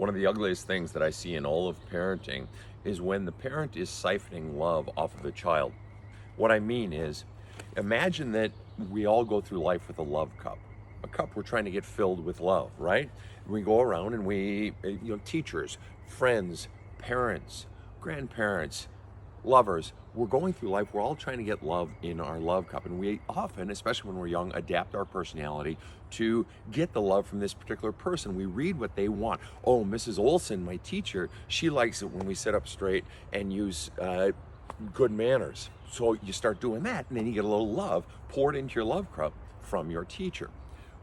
One of the ugliest things that I see in all of parenting is when the parent is siphoning love off of the child. What I mean is, imagine that we all go through life with a love cup. A cup we're trying to get filled with love, right? We go around and teachers, friends, parents, grandparents, lovers, we're going through life, we're all trying to get love in our love cup. And we often, especially when we're young, adapt our personality to get the love from this particular person. We read what they want. Oh, Mrs. Olson, my teacher, she likes it when we sit up straight and use good manners. So you start doing that, and then you get a little love poured into your love cup from your teacher.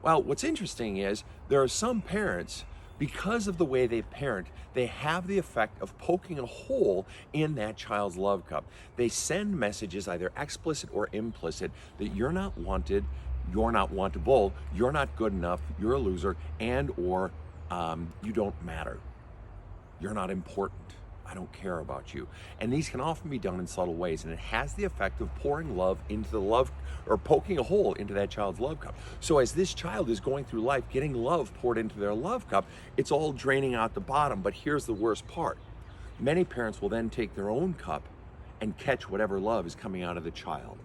Well, what's interesting is there are some parents, because of the way they parent, they have the effect of poking a hole in that child's love cup. They send messages, either explicit or implicit, that you're not wanted, you're not wantable, you're not good enough, you're a loser, and or you don't matter. You're not important. I don't care about you. And these can often be done in subtle ways, and it has the effect of pouring love into the love, or poking a hole into that child's love cup. So as this child is going through life, getting love poured into their love cup, it's all draining out the bottom. But here's the worst part. Many parents will then take their own cup and catch whatever love is coming out of the child.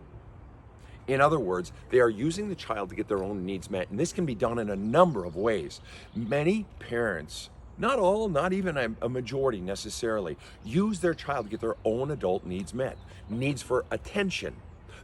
In other words, they are using the child to get their own needs met. And this can be done in a number of ways. Many parents, not all, not even a majority necessarily, use their child to get their own adult needs met. Needs for attention.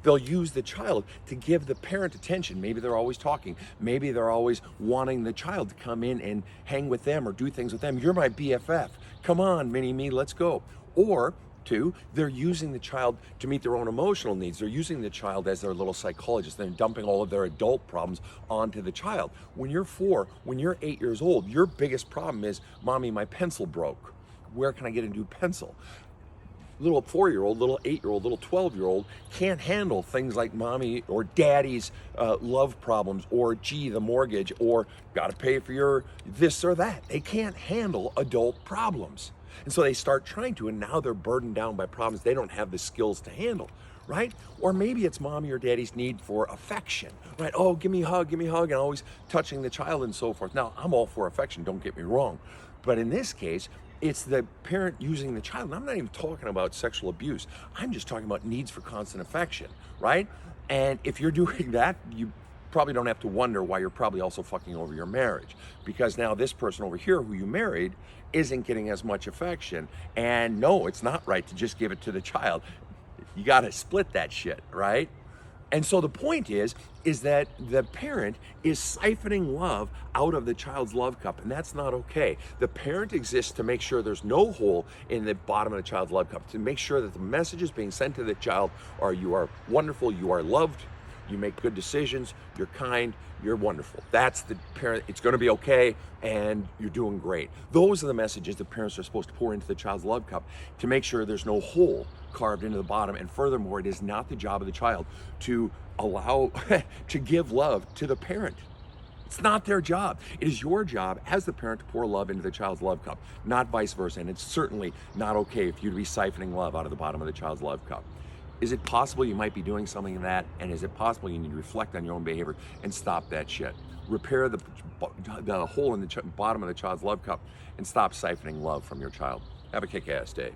They'll use the child to give the parent attention. Maybe they're always talking. Maybe they're always wanting the child to come in and hang with them or do things with them. You're my BFF. Come on, mini-me, let's go. Or two, they're using the child to meet their own emotional needs. They're using the child as their little psychologist. They're dumping all of their adult problems onto the child. When you're 4, when you're 8 years old, your biggest problem is, Mommy, my pencil broke. Where can I get a new pencil? Little 4-year-old, little 8-year-old, little 12-year-old can't handle things like mommy or daddy's love problems, or gee, the mortgage, or gotta pay for your this or that. They can't handle adult problems. And so they start trying to, and now they're burdened down by problems they don't have the skills to handle, right? Or maybe it's mommy or daddy's need for affection, right? Oh, give me a hug, and always touching the child and so forth. Now, I'm all for affection, don't get me wrong. But in this case, it's the parent using the child. And I'm not even talking about sexual abuse. I'm just talking about needs for constant affection, right? And if you're doing that, you probably don't have to wonder why you're probably also fucking over your marriage, because now this person over here who you married isn't getting as much affection. And no, it's not right to just give it to the child. You got to split that shit, right? And so the point is that the parent is siphoning love out of the child's love cup, and that's not okay. The parent exists to make sure there's no hole in the bottom of the child's love cup, to make sure that the messages being sent to the child are, you are wonderful, you are loved, you make good decisions, you're kind, you're wonderful. That's the parent, it's gonna be okay, and you're doing great. Those are the messages the parents are supposed to pour into the child's love cup to make sure there's no hole carved into the bottom. And furthermore, it is not the job of the child to allow, to give love to the parent. It's not their job. It is your job as the parent to pour love into the child's love cup, not vice versa. And it's certainly not okay for you to be siphoning love out of the bottom of the child's love cup. Is it possible you might be doing something in that? And is it possible you need to reflect on your own behavior and stop that shit? Repair the hole in the bottom of the child's love cup and stop siphoning love from your child. Have a kick-ass day.